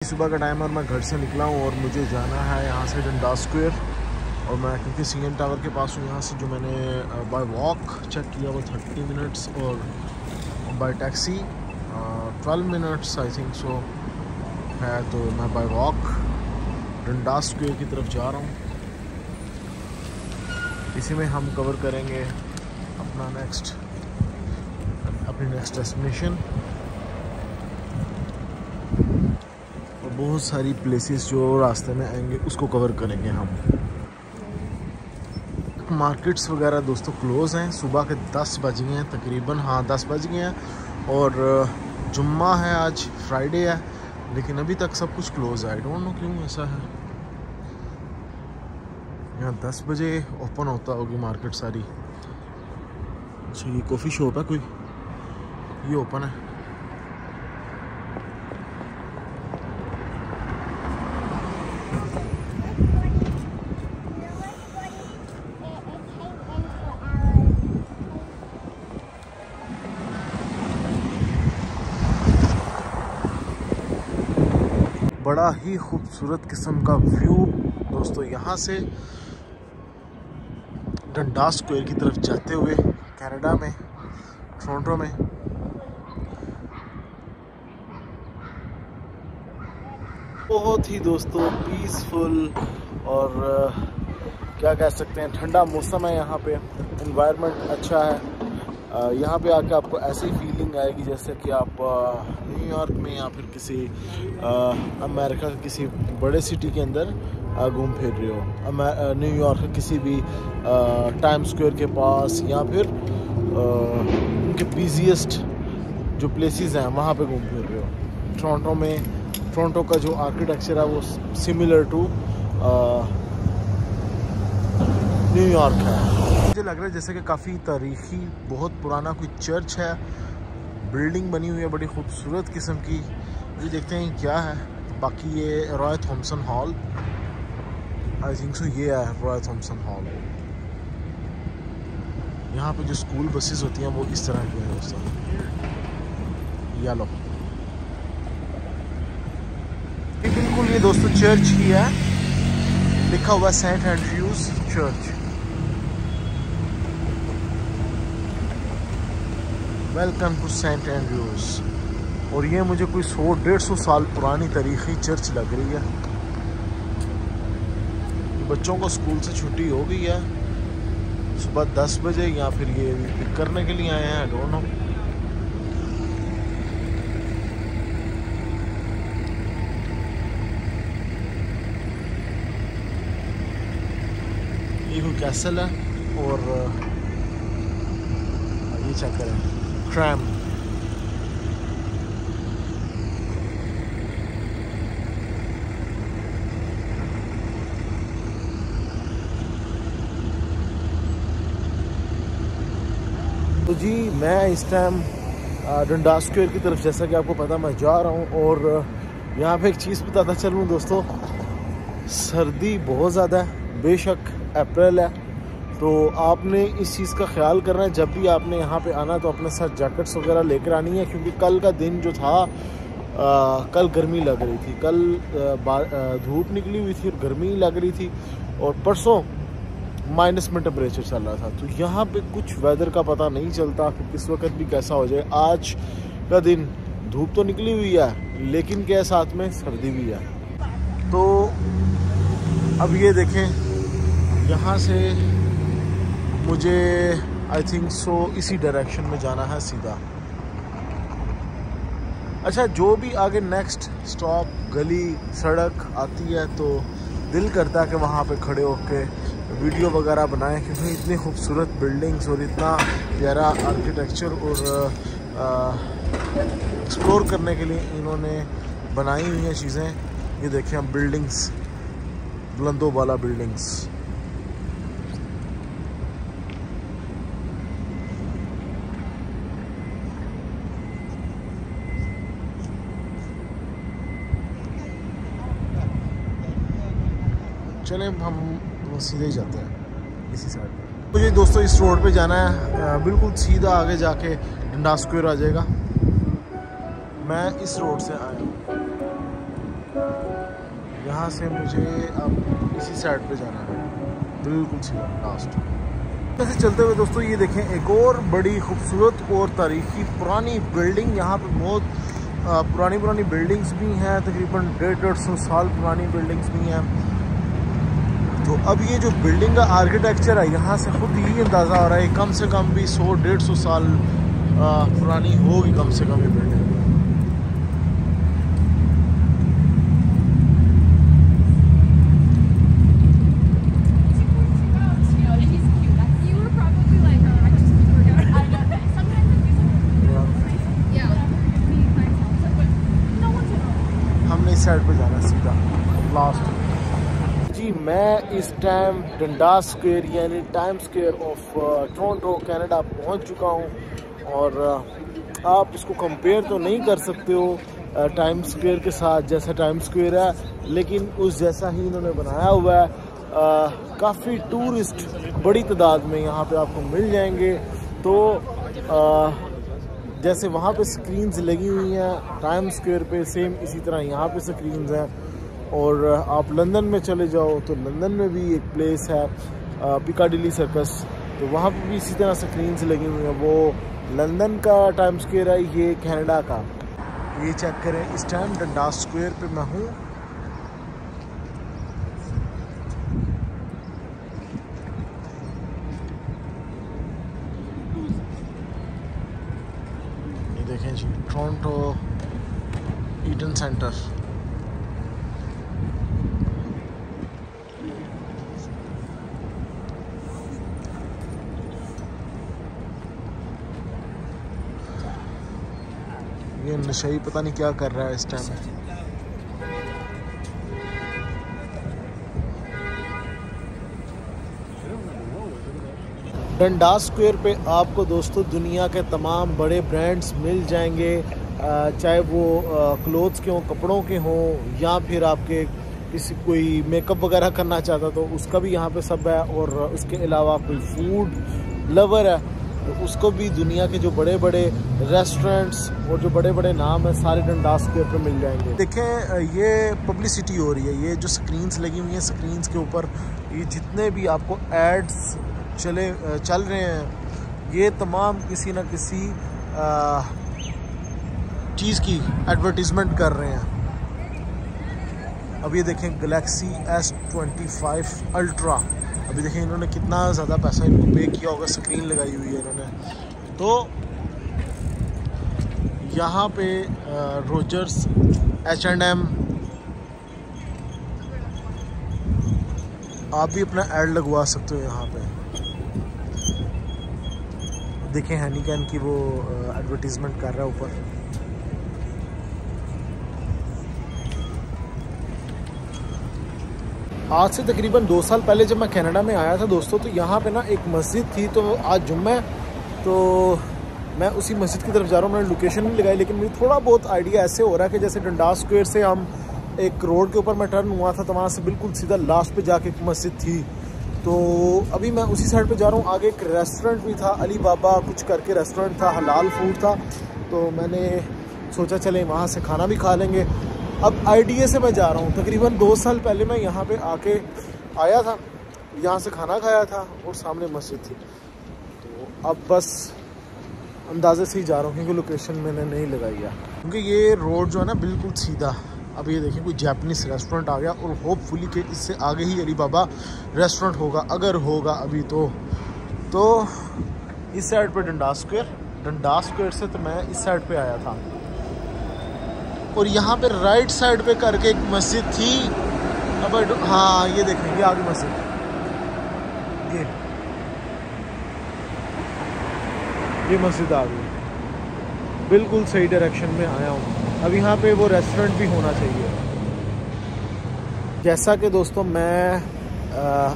सुबह का टाइम और मैं घर से निकला हूँ और मुझे जाना है यहाँ से डंडास स्क्वायर। और मैं क्योंकि सीएम टावर के पास हूँ, यहाँ से जो मैंने बाय वॉक चेक किया वो 30 मिनट्स और bye taxi 12 minutes I think सो है। तो मैं बाय वॉक डंडास स्क्वायर की तरफ जा रहा हूँ। इसी में हम कवर करेंगे अपनी नेक्स्ट डेस्टिनेशन और बहुत सारी प्लेसेस जो रास्ते में आएंगे उसको कवर करेंगे हम। मार्केट्स वगैरह दोस्तों क्लोज़ हैं, सुबह के 10 बज गए हैं तकरीबन, हाँ 10 बज गए हैं। और जुम्मा है, आज फ्राइडे है, लेकिन अभी तक सब कुछ क्लोज़ है। आई डोंट नो क्यों ऐसा है। यहाँ 10 बजे ओपन होता होगी मार्केट सारी। अच्छा ये कॉफ़ी शॉप है कोई, ये ओपन है। बड़ा ही खूबसूरत किस्म का व्यू दोस्तों, यहाँ से डंडास स्क्वायर की तरफ जाते हुए कनाडा में टोरंटो में। बहुत ही दोस्तों पीसफुल और क्या कह सकते हैं ठंडा मौसम है। यहाँ पे एनवायरनमेंट अच्छा है। यहाँ पे आके आपको ऐसी फीलिंग आएगी जैसे कि आप न्यूयॉर्क में या फिर किसी अमेरिका के किसी बड़े सिटी के अंदर घूम फिर रहे हो। न्यूयॉर्क के किसी भी टाइम स्क्वायर के पास या फिर उनके बिजीएस्ट जो प्लेसेस हैं वहाँ पे घूम फिर रहे हो। टोरंटो का जो आर्किटेक्चर है वो सिमिलर टू न्यूयॉर्क है। मुझे लग रहा है जैसे कि काफ़ी तारीखी बहुत पुराना कोई चर्च है, बिल्डिंग बनी हुई है बड़ी खूबसूरत किस्म की। ये देखते हैं क्या है। बाकी ये Roy Thomson Hall, I think so ये है रॉय थॉमसन हॉल। यहाँ पे जो स्कूल बसेस होती हैं वो इस तरह की हैं दोस्तों, येलो। बिल्कुल ये दोस्तों चर्च ही है, लिखा हुआ saint Andrews church. Welcome to saint Andrews. और ये मुझे कोई 100-150 साल पुरानी तारीखी चर्च लग रही है। बच्चों को स्कूल से छुट्टी हो गई है सुबह 10 बजे, या फिर ये पिक करने के लिए आए हैं, आई डोंट नो। ये कोई कैसल है और ये चेक करें ट्रैम। तो जी मैं इस टाइम डंडास स्क्वायर की तरफ, जैसा कि आपको पता मैं जा रहा हूँ। और यहाँ पे एक चीज़ बताता चलूँ दोस्तों, सर्दी बहुत ज़्यादा है। बेशक अप्रैल है तो आपने इस चीज़ का ख्याल करना है जब भी आपने यहाँ पे आना तो अपने साथ जैकेट्स वगैरह लेकर आनी है, क्योंकि कल का दिन जो था कल गर्मी लग रही थी, कल धूप निकली हुई थी और गर्मी लग रही थी। और परसों माइनस में टेम्परेचर चल रहा था। तो यहाँ पे कुछ वेदर का पता नहीं चलता कि किस वक्त भी कैसा हो जाए। आज का दिन धूप तो निकली हुई है लेकिन क्या साथ में सर्दी भी है। तो अब ये देखें, यहाँ से मुझे आई थिंक सो इसी डायरेक्शन में जाना है सीधा। अच्छा जो भी आगे नेक्स्ट स्टॉप गली सड़क आती है तो दिल करता है कि वहाँ पे खड़े होके वीडियो वगैरह बनाएं, क्योंकि इतनी खूबसूरत बिल्डिंग्स और इतना प्यारा आर्किटेक्चर और एक्सप्लोर करने के लिए इन्होंने बनाई हुई हैं चीज़ें। ये देखें हम बिल्डिंग्स, बुलंदों वाला बिल्डिंग्स। चलें हम सीधे ही जाते हैं इसी साइड पर। मुझे दोस्तों इस रोड पे जाना है, बिल्कुल सीधा आगे जाके डंडास स्क्वायर आ जाएगा। मैं इस रोड से आया हूँ। यहाँ से मुझे अब इसी साइड पे जाना है, बिल्कुल सीधा लास्ट। ऐसे चलते हुए दोस्तों ये देखें एक और बड़ी खूबसूरत और तारीखी पुरानी बिल्डिंग। यहाँ पे बहुत पुरानी बिल्डिंग्स भी हैं, तकरीबन 150 साल पुरानी बिल्डिंग्स भी हैं। तो अब ये जो बिल्डिंग का आर्किटेक्चर है, यहाँ से खुद ही अंदाज़ा हो रहा है कम से कम भी 100-150 साल पुरानी होगी कम से कम ये बिल्डिंग। हमने इस साइड पे जाना सीधा लास्ट। जी मैं इस टाइम डंडास स्क्वायर यानी time square of Toronto Canada पहुंच चुका हूं। और आप इसको कंपेयर तो नहीं कर सकते हो टाइम स्क्वायर के साथ, जैसा टाइम स्क्वायर है, लेकिन उस जैसा ही इन्होंने बनाया हुआ है। काफ़ी टूरिस्ट बड़ी तादाद में यहाँ पे आपको मिल जाएंगे। तो जैसे वहाँ पे स्क्रीन्स लगी हुई हैं टाइम स्क्वायर पे, सेम इसी तरह यहाँ पे स्क्रीन्स हैं। और आप लंदन में चले जाओ तो लंदन में भी एक प्लेस है पिकाडिली सर्कस, तो वहाँ पे भी इसी तरह स्क्रीन्स लगी हुई हैं। वो लंदन का टाइम स्क्वायर है, ये कनाडा का। ये चेक करें, इस टाइम डंडास स्क्वायर पे मैं हूँ। ये देखें जी टोरंटो ईडन सेंटर। ये नशई पता नहीं क्या कर रहा है इस टाइम। डंडास स्क्वायर पे आपको दोस्तों दुनिया के तमाम बड़े ब्रांड्स मिल जाएंगे, चाहे वो क्लोथ्स के हों, कपड़ों के हों, या फिर आपके किसी कोई मेकअप वगैरह करना चाहता तो उसका भी यहाँ पे सब है। और उसके अलावा कोई फूड लवर है तो उसको भी दुनिया के जो बड़े बड़े रेस्टोरेंट्स और जो बड़े बड़े नाम हैं सारे डंडास स्क्वायर पे मिल जाएंगे। देखें ये पब्लिसिटी हो रही है, ये जो स्क्रीन्स लगी हुई हैं स्क्रीन्स के ऊपर ये जितने भी आपको एड्स चल रहे हैं, ये तमाम किसी ना किसी चीज़ की एडवर्टीज़मेंट कर रहे हैं। अब ये देखें गैलेक्सी S25 अल्ट्रा, अभी देखें इन्होंने कितना ज़्यादा पैसा इनको पे किया होगा, स्क्रीन लगाई हुई है इन्होंने। तो यहाँ पे रोजर्स, H&M, आप भी अपना ऐड लगवा सकते हो यहाँ पे। देखें हैनिकैन की वो एडवर्टीजमेंट कर रहा है ऊपर। आज से तकरीबन 2 साल पहले जब मैं कनाडा में आया था दोस्तों, तो यहाँ पे ना एक मस्जिद थी, तो आज जुम्मा है तो मैं उसी मस्जिद की तरफ जा रहा हूँ। मैंने लोकेशन नहीं लगाई, लेकिन मुझे थोड़ा बहुत आइडिया ऐसे हो रहा है कि जैसे डंडास स्क्वायर से हम एक रोड के ऊपर मैं टर्न हुआ था, तो वहाँ से बिल्कुल सीधा लास्ट पे जाके एक मस्जिद थी। तो अभी मैं उसी साइड पे जा रहा हूँ। आगे एक रेस्टोरेंट भी था, अली बाबा कुछ करके रेस्टोरेंट था, हलाल फूड था, तो मैंने सोचा चले वहाँ से खाना भी खा लेंगे। अब IDA से मैं जा रहा हूँ। तकरीबन 2 साल पहले मैं यहाँ पे आके आया था, यहाँ से खाना खाया था और सामने मस्जिद थी। तो अब बस अंदाजे से ही जा रहा हूँ क्योंकि लोकेशन मैंने नहीं लगाई है, क्योंकि ये रोड जो है ना बिल्कुल सीधा। अब ये देखिए कोई जापानीज़ रेस्टोरेंट आ गया और होपफुली कि इससे आगे ही अली बाबा रेस्टोरेंट होगा, अगर होगा अभी तो इस साइड पे डंडास स्क्वायर से तो मैं इस साइड पे आया था। और यहाँ पे राइट साइड पे करके एक मस्जिद थी। अब हाँ ये देखें, ये आगे मस्जिद, ये मस्जिद आ गई, बिल्कुल सही डायरेक्शन में आया हूँ। अब यहाँ पे वो रेस्टोरेंट भी होना चाहिए। जैसा कि दोस्तों मैं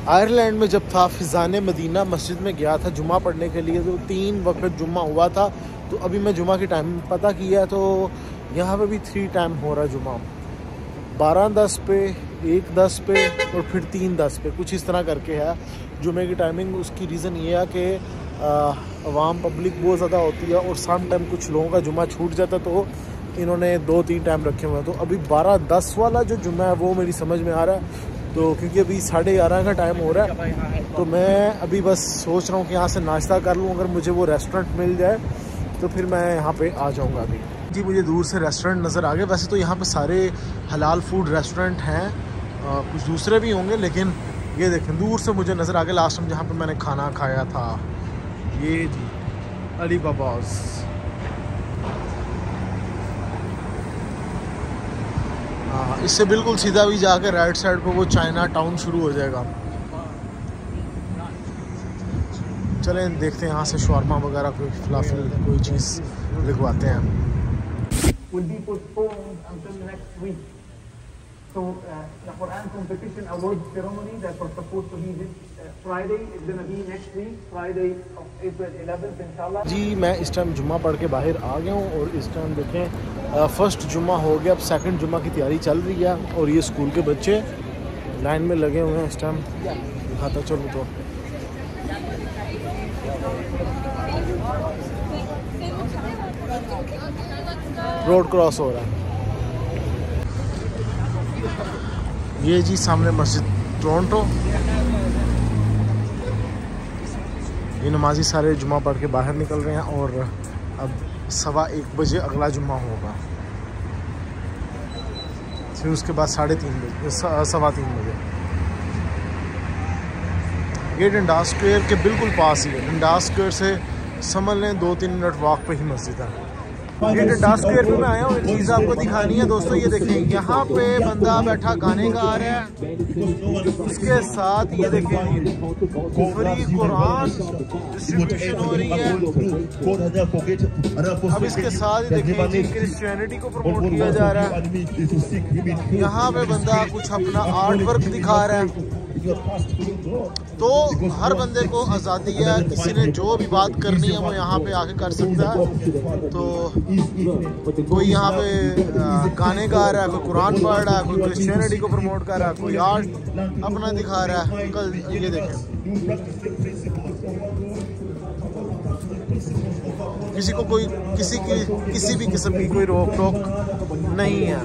आयरलैंड में जब था, फिजान मदीना मस्जिद में गया था जुम्मा पढ़ने के लिए, तो 3 वक्त जुम्मा हुआ था। तो अभी मैं जुम्मा की टाइम पता किया, तो यहाँ पे भी 3 टाइम हो रहा है जुम्मा, 12:10 पे, 1:10 पे और फिर 3:10 पे, कुछ इस तरह करके है जुम्मे की टाइमिंग। उसकी रीज़न ये है कि आवाम पब्लिक बहुत ज़्यादा होती है और सम टाइम कुछ लोगों का जुम्मा छूट जाता, तो इन्होंने 2-3 टाइम रखे हुए हैं। तो अभी 12-10 वाला जो जुम्मा है वो मेरी समझ में आ रहा है। तो क्योंकि अभी 11:30 का टाइम हो रहा है, तो मैं अभी बस सोच रहा हूँ कि यहाँ से नाश्ता कर लूँ। अगर मुझे वो रेस्टोरेंट मिल जाए तो फिर मैं यहाँ पे आ जाऊँगा। अभी जी मुझे दूर से रेस्टोरेंट नज़र आ गए। वैसे तो यहाँ पे सारे हलाल फूड रेस्टोरेंट हैं, कुछ दूसरे भी होंगे, लेकिन ये देखें दूर से मुझे नज़र आ गया लास्ट टाइम जहाँ पे मैंने खाना खाया था। ये जी अली बाबाज़। हाँ, इससे बिल्कुल सीधा भी जाके राइट साइड पे वो चाइना टाउन शुरू हो जाएगा। चलें देखते हैं यहाँ से शॉर्मा वगैरह कोई फलाफल कोई चीज़ लिखवाते हैं। will be postponed until next week. So the Quran competition award ceremony that was supposed to be this Friday is going to be next week, Friday of April 11th, inshallah. जी मैं इस time जुम्मा पढ़ के बाहर आ गया हूँ और इस टाइम देखें फर्स्ट जुम्मा हो गया, अब सेकंड जुम्मा की तैयारी चल रही है और ये स्कूल के बच्चे लाइन में लगे हुए हैं इस टाइम। दिखाता चलूँ तो रोड क्रॉस हो रहा है। ये जी सामने मस्जिद टोरंटो। ये नमाजी सारे जुम्मा पढ़ के बाहर निकल रहे हैं और अब 1:15 बजे अगला जुम्मा होगा, फिर उसके बाद 3:30 बजे 3:15 बजे। ये डंडा स्क्वायर के बिल्कुल पास ही है। डंडा स्क्वायर से समझ लें 2-3 मिनट वॉक पे ही मस्जिद है। ये डंडा स्क्वायर पे मैं आया हूँ, एक चीज़ आपको दिखानी है दोस्तों। ये देखें यहाँ पे बंदा बैठा गाने गा रहा है, उसके साथ ये देखें फ्री कुरान डिस्ट्रीब्यूशन हो रही है। अब इसके साथ ही देखें जी क्रिश्चियनिटी को प्रमोट किया जा रहा है। यहाँ पे बंदा कुछ अपना आर्ट वर्क दिखा रहा है। तो हर बंदे को आज़ादी है, किसी ने जो भी बात करनी है वो यहाँ पे आके कर सकता है। तो कोई यहाँ पे गाने गा रहा है, कोई कुरान पढ़ रहा है, कोई क्रिश्चियनिटी को प्रमोट कर रहा है, कोई आर्ट अपना दिखा रहा है। कल ये देखें किसी को कोई किसी भी किस्म की कोई रोक टोक नहीं है।